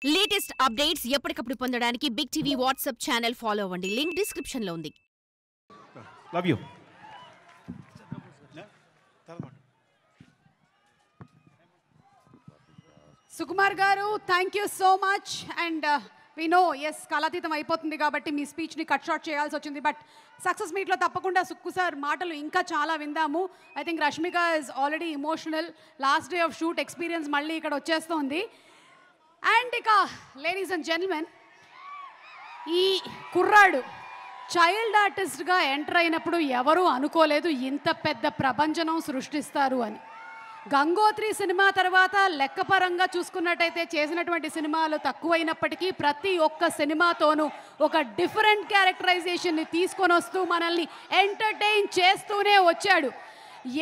Latest updates ఎప్పటికప్పుడు పొందడానికి big TV WhatsApp channel follow అవ్వండి. లింక్ డిస్క్రిప్షన్ లో ఉంది. Love you. Sukumar garu, thank you so much. And we know as కాలాతీతం అయిపోతుంది కాబట్టి మీ స్పీచ్ని కట్ షార్ట్ చేయాల్సి వచ్చింది. బట్ సక్సెస్ మీట్లో తప్పకుండా సుక్కు సార్ మాటలు ఇంకా చాలా విందాము. I think Rashmika is already emotional. Last day of shoot experience మళ్ళీ ఇక్కడ వచ్చేస్తుంది. అండ్ ఇక లేడీస్ అండ్ జెంటిల్మెన్, ఈ కుర్రాడు చైల్డ్ ఆర్టిస్ట్గా ఎంటర్ అయినప్పుడు ఎవరూ అనుకోలేదు ఇంత పెద్ద ప్రభంజనం సృష్టిస్తారు అని. గంగోత్రి సినిమా తర్వాత లెక్కపరంగా చూసుకున్నట్టయితే చేసినటువంటి సినిమాలు తక్కువైనప్పటికీ ప్రతి ఒక్క సినిమాతోనూ ఒక డిఫరెంట్ క్యారెక్టరైజేషన్ని తీసుకొని వస్తూ మనల్ని ఎంటర్టైన్ చేస్తూనే వచ్చాడు.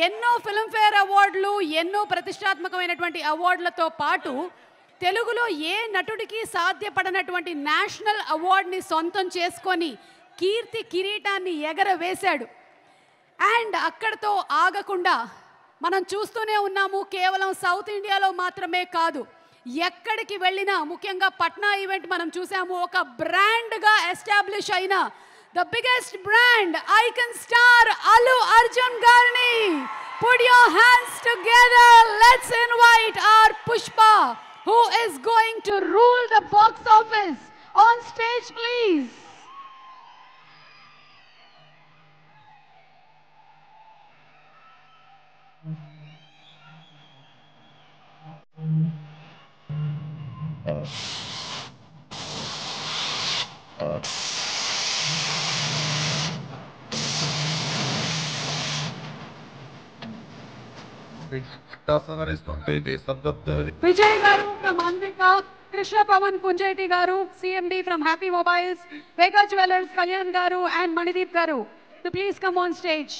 ఎన్నో ఫిల్మ్ఫేర్ అవార్డులు, ఎన్నో ప్రతిష్టాత్మకమైనటువంటి అవార్డులతో పాటు తెలుగులో ఏ నటుడికి సాధ్యపడనటువంటి నేషనల్ అవార్డుని సొంతం చేసుకొని కీర్తి కిరీటాన్ని ఎగరవేశాడు. అండ్ అక్కడితో ఆగకుండా మనం చూస్తూనే ఉన్నాము. కేవలం సౌత్ ఇండియాలో మాత్రమే కాదు, ఎక్కడికి వెళ్ళినా, ముఖ్యంగా పట్నా ఈవెంట్ మనం చూసాము, ఒక బ్రాండ్గా ఎస్టాబ్లిష్ అయిన the biggest brand icon star Allu Arjun గారిని put your hands together. Let's invite our Pushpa, who is going to rule the box office, on stage please. Vijay garu from Anvika, Krishna Pavan Punjeti garu, CMD from Happy Mobiles, Vega Jewelers, Kalyan garu and Manideep garu to please come on stage.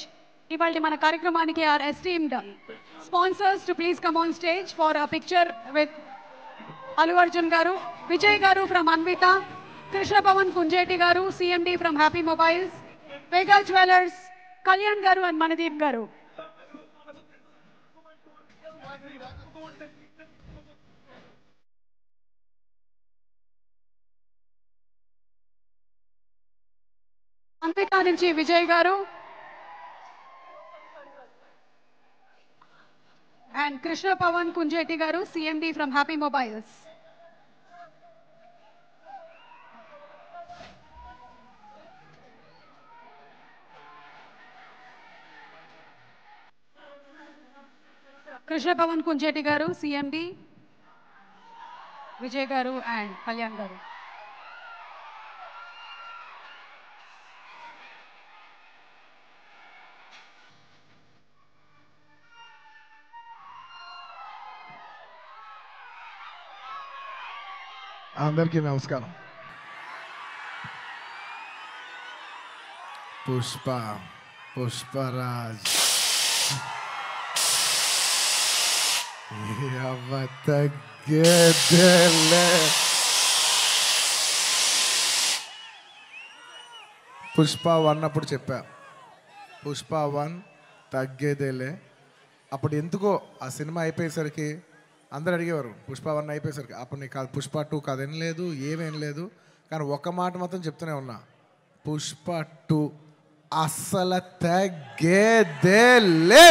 Ivalti mana karyakramaniki our esteemed sponsors to please come on stage for a picture with Allu Arjun garu, Vijay garu from Anvika, Krishna Pavan Punjeti garu, CMD from Happy Mobiles, Vega Jewelers, Kalyan garu and Manideep garu. Ambika నుంచి విజయ్ గారు and Krishna Pavan Kunjeti గారు, CMD from happy mobiles. Krishna Pavan Kunjeti గారు, CMD, Vijay గారు and Kalyan గారు. అందరికీ నమస్కారం. పుష్పరాజ్ తగ్గేదేలే. పుష్ప 1 అప్పుడు చెప్పా, పుష్ప 1 తగ్గేదేలే. అప్పుడు ఎందుకో ఆ సినిమా అయిపోయేసరికి అందరు అడిగేవారు, పుష్ప 1 అయిపోయేసరికి అప్పుడు నీకు కాదు, పుష్ప 2 కాదు, ఏం లేదు, ఏమేం లేదు. కానీ ఒక్క మాట మాత్రం చెప్తూనే ఉన్నా, పుష్ప 2 అస్సలు తగ్గేదేలే.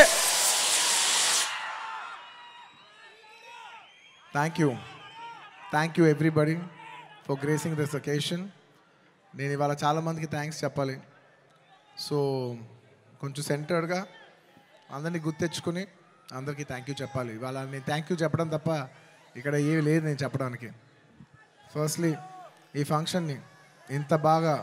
Thank you everybody for gracing this occasion. నేను ఇవాళ చాలామందికి థ్యాంక్స్ చెప్పాలి. సో కొంచెం సెంటర్డ్గా అందరినీ గుర్తెచ్చుకుని అందరికీ థ్యాంక్ యూ చెప్పాలి. ఇవాళ నేను థ్యాంక్ యూ చెప్పడం తప్ప ఇక్కడ ఏమి లేదు నేను చెప్పడానికి. ఫస్ట్లీ ఈ ఫంక్షన్ని ఇంత బాగా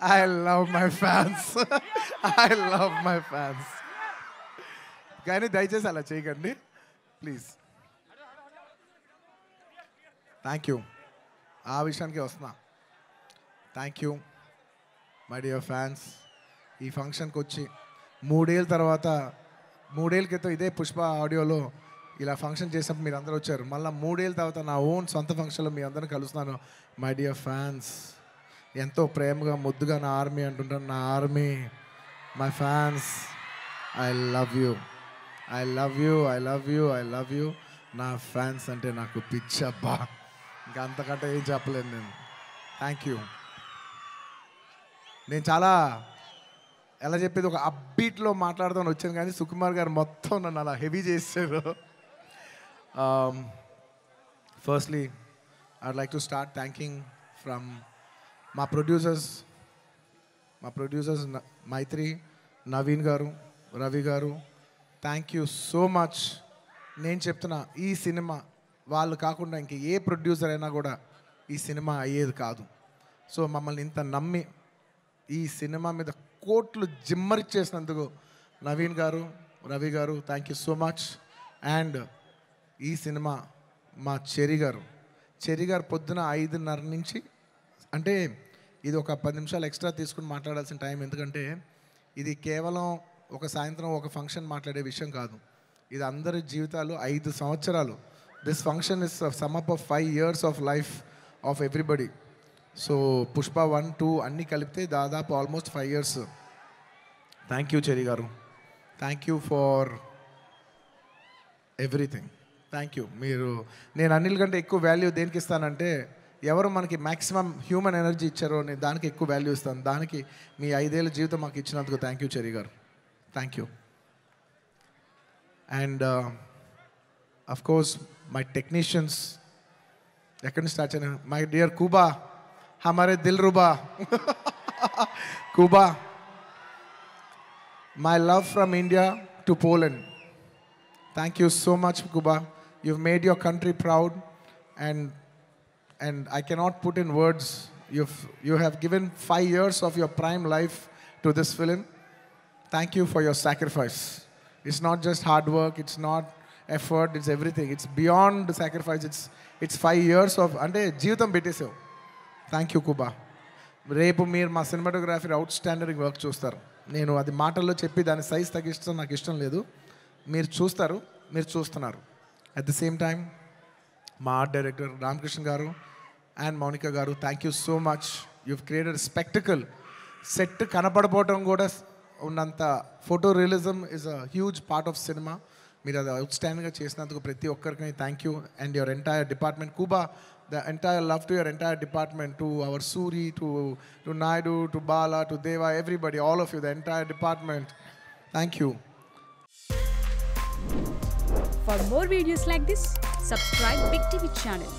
I love my fans. I love my fans. కానీ దయచేసి అలా చేయకండి ప్లీజ్. Thank you. ఆ విషయానికి వస్తున్నా. Thank you. My dear fans, ఈ ఫంక్షన్కి వచ్చి 3 ఏళ్ళ తర్వాత 3 ఏళ్ళ క్రితం ఇదే పుష్ప ఆడియోలో ఇలా ఫంక్షన్ చేసినప్పుడు మీరు అందరూ వచ్చారు. మళ్ళీ 3 ఏళ్ళ తర్వాత నా ఓన్ సొంత ఫంక్షన్లో మీ అందరిని కలుస్తున్నాను. మై డియర్ ఫ్యాన్స్, ఎంతో ప్రేమగా ముద్దుగా నా ఆర్మీ అంటుంటాను. నా army, my fans, I love you, I love you, I love you, I love you. నా ఫ్యాన్స్ అంటే నాకు పిచ్చబ్బా, ఇంకా అంతకంటే ఏం చెప్పలేను నేను. Thank you. నేను చాలా ఎలా చెప్పేది ఒక అప్బీట్లో మాట్లాడుతాను వచ్చాను, కానీ సుకుమార్ గారు మొత్తం నన్ను అలా హెవీ చేశారు. Firstly I'd like to start thanking from మా ప్రొడ్యూసర్స్ మైత్రి, నవీన్ గారు, రవి గారు. Thank you so much. నేను చెప్తున్నా, ఈ సినిమా వాళ్ళు కాకుండా ఇంక ఏ ప్రొడ్యూసర్ అయినా కూడా ఈ సినిమా అయ్యేది కాదు. సో మమ్మల్ని ఇంత నమ్మి ఈ సినిమా మీద కోట్లు జిమ్మరిచ్చేసినందుకు నవీన్ గారు, రవి గారు, thank you so much. And ఈ సినిమా మా చెరి గారు పొద్దున 5:30 నుంచి, అంటే ఇది ఒక 10 నిమిషాలు ఎక్స్ట్రా తీసుకుని మాట్లాడాల్సిన టైం, ఎందుకంటే ఇది కేవలం ఒక సాయంత్రం ఒక ఫంక్షన్ మాట్లాడే విషయం కాదు. ఇది అందరి జీవితాలు 5 సంవత్సరాలు. This function is sum up of 5 years of life of everybody. So Pushpa 1, 2 అన్నీ కలిపితే దాదాపు almost 5 years. Thank you Cherry garu, thank you for everything. Thank you. నేను అన్నిల కంటే ఎక్కువ వాల్యూ దేనికి ఇస్తానంటే, ఎవరు మనకి మ్యాక్సిమం హ్యూమన్ ఎనర్జీ ఇచ్చారో నేను దానికి ఎక్కువ వాల్యూ ఇస్తాను. దానికి మీ 5 ఏళ్ళ జీవితం మాకు ఇచ్చినందుకు thank you Cherry garu, thank you. And of course my technicians, ఎక్కడి నుంచి స్టార్ట్ చేయను, మై డియర్ కూబా, హమారే దిల్ రుబా Kuba, my love from India to Poland. Thank you so much, Kuba. You've made your country proud, and I cannot put in words. You have given 5 years of your prime life to this film. Thank you for your sacrifice. It's not just hard work, it's not effort, it's everything. It's beyond the sacrifice. It's 5 years of ante jeevitam పెట్టేసావు. Thank you, Kuba. రేపు మీరు మా cinematography out standard work చూస్తారు. నేను అది మాటల్లో చెప్పి దాని size తగ్గిస్తాం నాకు ఇష్టం లేదు. మీరు చూస్తారు, మీరు చూస్తున్నారు. అట్ ద సేమ్ టైం మా art director Ramakrishna garu and Mounika garu, thank you so much. You've created spectacle. Set కనపడపోవటం కూడా ఉన్నంత photorealism is a huge part of cinema. మీరు అది అవుట్ స్టాండింగ్గా చేసినందుకు ప్రతి ఒక్కరికి thank you. And your entire department Kuba, the entire love to your entire department, to our Suri, to Naidu, to Bala, to Deva, everybody, all of you, the entire department. Thank you. For more videos like this, subscribe Big TV channel.